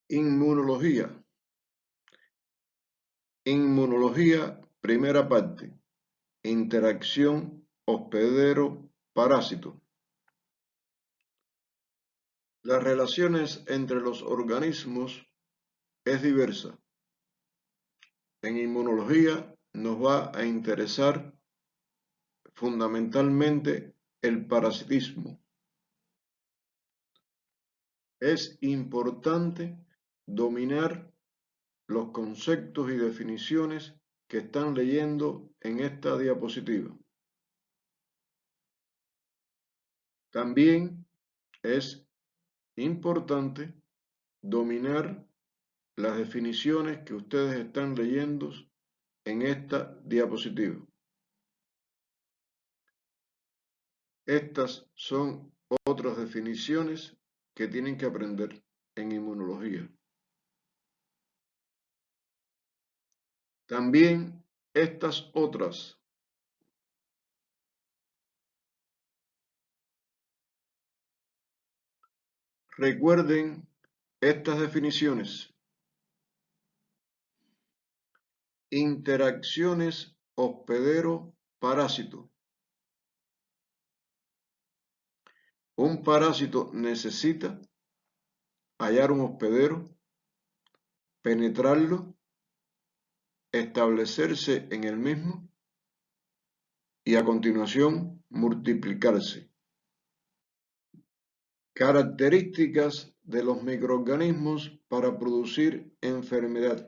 Inmunología. Inmunología, primera parte. Interacción hospedero-parásito. Las relaciones entre los organismos es diversa. En inmunología nos va a interesar fundamentalmente el parasitismo. Es importante dominar los conceptos y definiciones que están leyendo en esta diapositiva. También es importante dominar las definiciones que ustedes están leyendo en esta diapositiva. Estas son otras definiciones que tienen que aprender en inmunología. También estas otras. Recuerden estas definiciones. Interacciones hospedero-parásito. Un parásito necesita hallar un hospedero, penetrarlo, establecerse en el mismo y a continuación multiplicarse. Características de los microorganismos para producir enfermedad.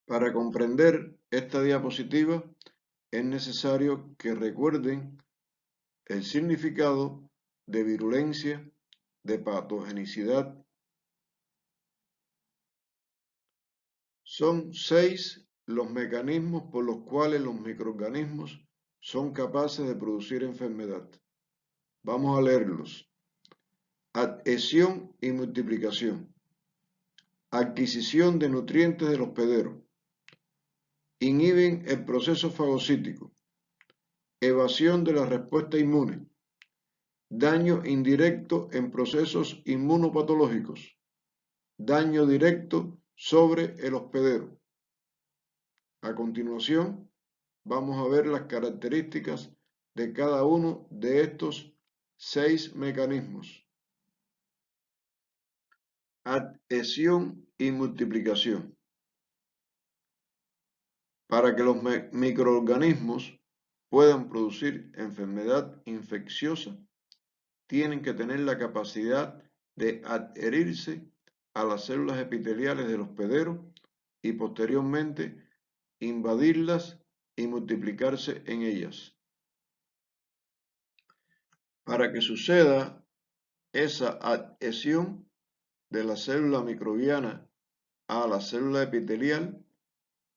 Para comprender esta diapositiva es necesario que recuerden el significado de virulencia, de patogenicidad. Son 6 los mecanismos por los cuales los microorganismos son capaces de producir enfermedad. Vamos a leerlos. Adhesión y multiplicación. Adquisición de nutrientes del hospedero. Inhiben el proceso fagocítico. Evasión de la respuesta inmune. Daño indirecto en procesos inmunopatológicos. Daño directo sobre el hospedero. A continuación, vamos a ver las características de cada uno de estos 6 mecanismos. Adhesión y multiplicación. Para que los microorganismos puedan producir enfermedad infecciosa, tienen que tener la capacidad de adherirse a las células epiteliales del hospedero y posteriormente invadirlas y multiplicarse en ellas. Para que suceda esa adhesión de la célula microbiana a la célula epitelial,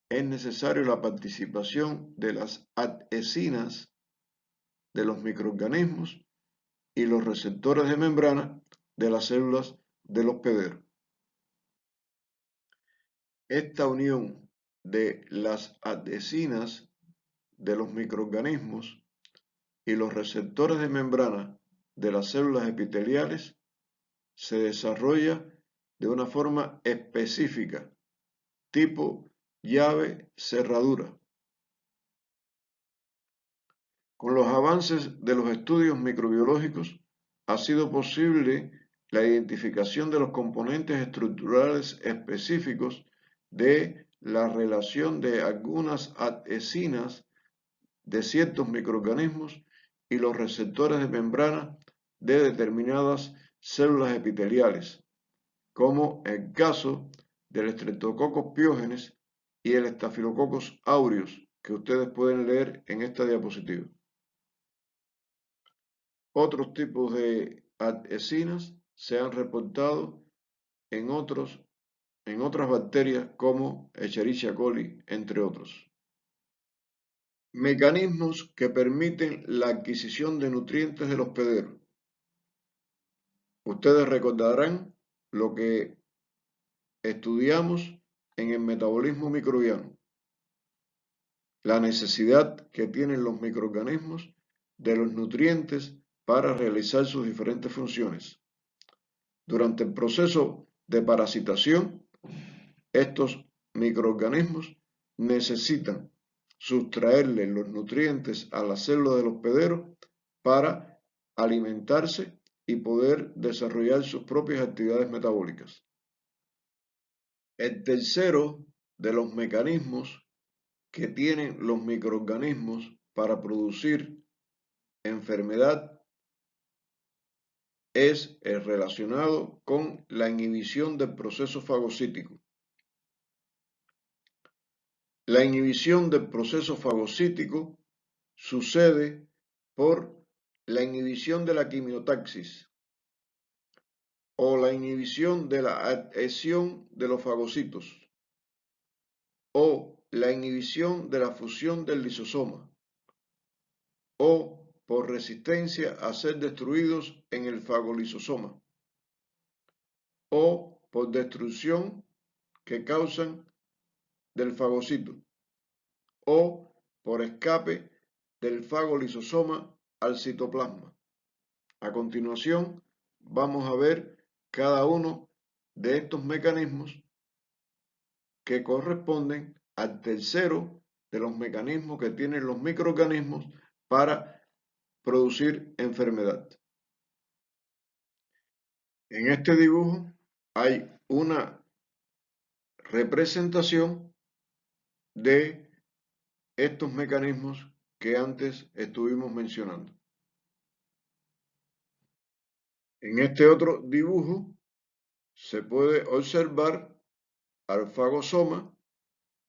es necesaria la participación de las adhesinas de los microorganismos y los receptores de membrana de las células del hospedero. Esta unión de las adhesinas de los microorganismos y los receptores de membrana de las células epiteliales se desarrolla de una forma específica, tipo llave-cerradura. Con los avances de los estudios microbiológicos ha sido posible la identificación de los componentes estructurales específicos de la relación de algunas adhesinas de ciertos microorganismos y los receptores de membrana de determinadas células epiteliales, como el caso del Streptococcus pyogenes y el Staphylococcus aureus, que ustedes pueden leer en esta diapositiva. Otros tipos de adhesinas se han reportado en otras bacterias como Escherichia coli, entre otros. Mecanismos que permiten la adquisición de nutrientes del hospedero. Ustedes recordarán lo que estudiamos en el metabolismo microbiano, la necesidad que tienen los microorganismos de los nutrientes para realizar sus diferentes funciones. Durante el proceso de parasitación, estos microorganismos necesitan sustraerle los nutrientes a las células del hospedero para alimentarse y poder desarrollar sus propias actividades metabólicas. El tercero de los mecanismos que tienen los microorganismos para producir enfermedad es el relacionado con la inhibición del proceso fagocítico. La inhibición del proceso fagocítico sucede por la inhibición de la quimiotaxis o la inhibición de la adhesión de los fagocitos o la inhibición de la fusión del lisosoma o por resistencia a ser destruidos en el fagolisosoma o por destrucción que causan del fagocito o por escape del fagolisosoma al citoplasma. A continuación, vamos a ver cada uno de estos mecanismos que corresponden al tercero de los mecanismos que tienen los microorganismos para producir enfermedad. En este dibujo hay una representación de estos mecanismos que antes estuvimos mencionando. En este otro dibujo se puede observar al fagosoma,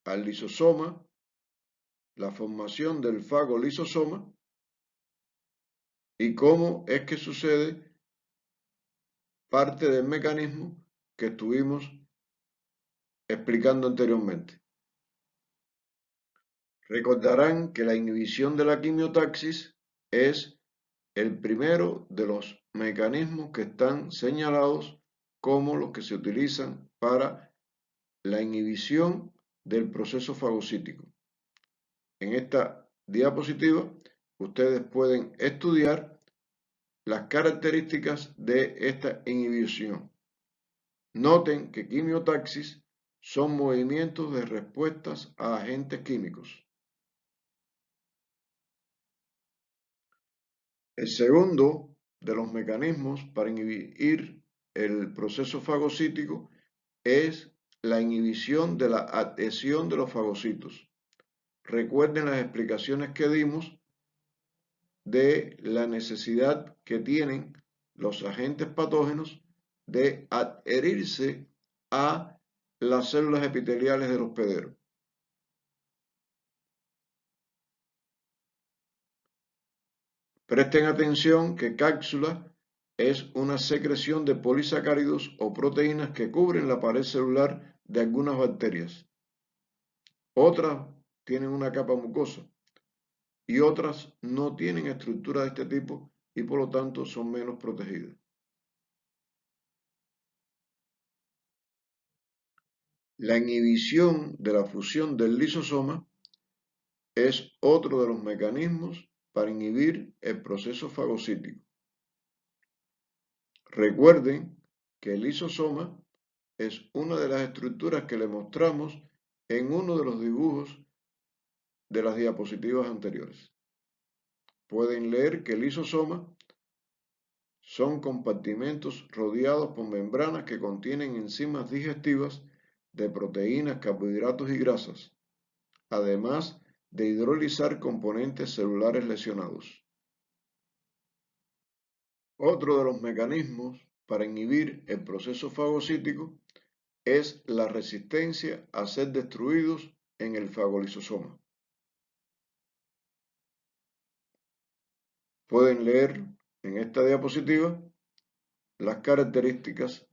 al lisosoma, la formación del fagolisosoma y cómo es que sucede parte del mecanismo que estuvimos explicando anteriormente. Recordarán que la inhibición de la quimiotaxis es el primero de los mecanismos que están señalados como los que se utilizan para la inhibición del proceso fagocítico. En esta diapositiva ustedes pueden estudiar las características de esta inhibición. Noten que quimiotaxis son movimientos de respuestas a agentes químicos. El segundo de los mecanismos para inhibir el proceso fagocítico es la inhibición de la adhesión de los fagocitos. Recuerden las explicaciones que dimos de la necesidad que tienen los agentes patógenos de adherirse a las células epiteliales del hospedero. Presten atención que cápsula es una secreción de polisacáridos o proteínas que cubren la pared celular de algunas bacterias. Otras tienen una capa mucosa y otras no tienen estructura de este tipo y por lo tanto son menos protegidas. La inhibición de la fusión del lisosoma es otro de los mecanismos para inhibir el proceso fagocítico. Recuerden que el lisosoma es una de las estructuras que le mostramos en uno de los dibujos de las diapositivas anteriores. Pueden leer que el lisosoma son compartimentos rodeados por membranas que contienen enzimas digestivas de proteínas, carbohidratos y grasas, además de hidrolizar componentes celulares lesionados. Otro de los mecanismos para inhibir el proceso fagocítico es la resistencia a ser destruidos en el fagolisosoma. Pueden leer en esta diapositiva las características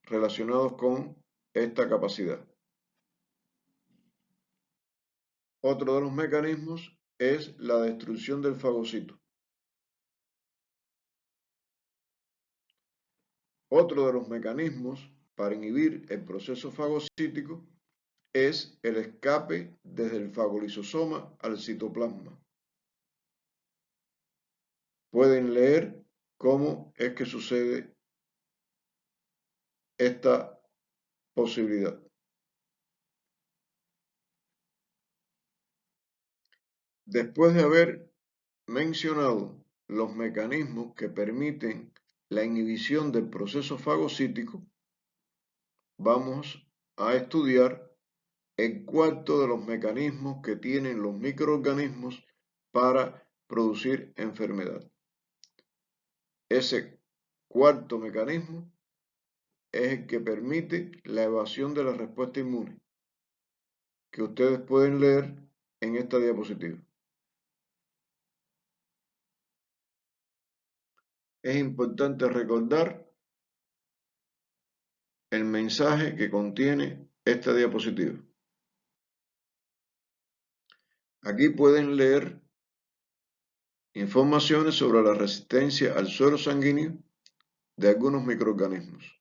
relacionadas con esta capacidad. Otro de los mecanismos es la destrucción del fagocito. Otro de los mecanismos para inhibir el proceso fagocítico es el escape desde el fagolisosoma al citoplasma. pueden leer cómo es que sucede esta posibilidad. Después de haber mencionado los mecanismos que permiten la inhibición del proceso fagocítico, vamos a estudiar el cuarto de los mecanismos que tienen los microorganismos para producir enfermedad. Ese cuarto mecanismo es el que permite la evasión de la respuesta inmune, que ustedes pueden leer en esta diapositiva. Es importante recordar el mensaje que contiene esta diapositiva. Aquí pueden leer informaciones sobre la resistencia al suero sanguíneo de algunos microorganismos.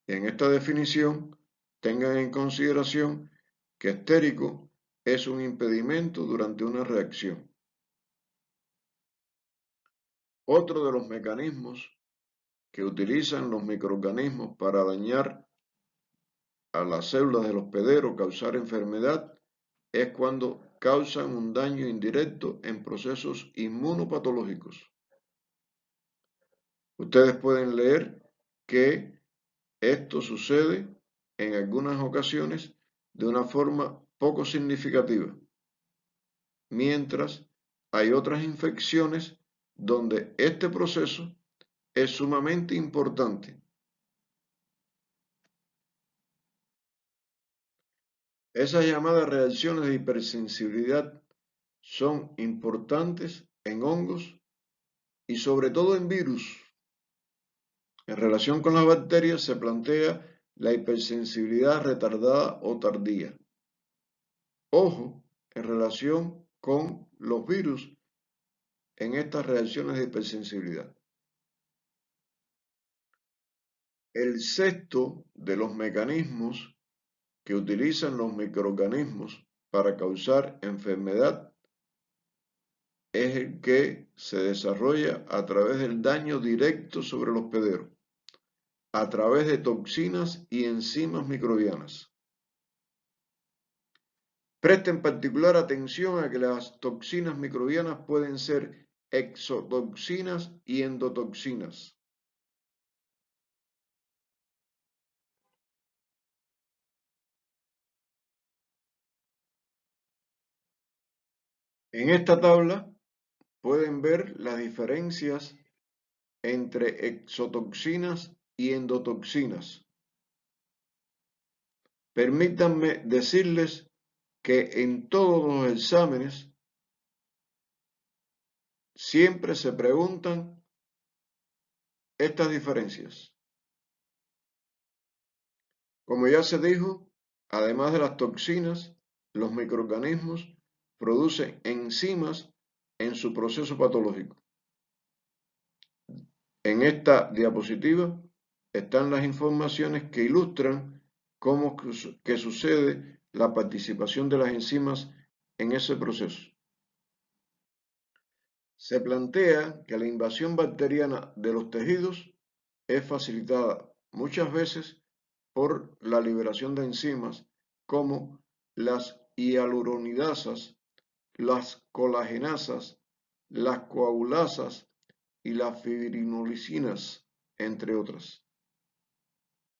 En esta definición, tengan en consideración que estérico es un impedimento durante una reacción. Otro de los mecanismos que utilizan los microorganismos para dañar a las células del hospedero, causar enfermedad, es cuando causan un daño indirecto en procesos inmunopatológicos. Ustedes pueden leer que esto sucede en algunas ocasiones de una forma poco significativa, mientras hay otras infecciones donde este proceso es sumamente importante. Esas llamadas reacciones de hipersensibilidad son importantes en hongos y sobre todo en virus. En relación con las bacterias se plantea la hipersensibilidad retardada o tardía. Ojo en relación con los virus en estas reacciones de hipersensibilidad. El sexto de los mecanismos que utilizan los microorganismos para causar enfermedad es el que se desarrolla a través del daño directo sobre el hospedero, a través de toxinas y enzimas microbianas. Presten particular atención a que las toxinas microbianas pueden ser exotoxinas y endotoxinas. En esta tabla pueden ver las diferencias entre exotoxinas y endotoxinas. Permítanme decirles que en todos los exámenes siempre se preguntan estas diferencias. Como ya se dijo, además de las toxinas, los microorganismos producen enzimas en su proceso patológico. En esta diapositiva están las informaciones que ilustran cómo que sucede la participación de las enzimas en ese proceso. Se plantea que la invasión bacteriana de los tejidos es facilitada muchas veces por la liberación de enzimas como las hialuronidasas, las colagenasas, las coagulasas y las fibrinolisinas, entre otras.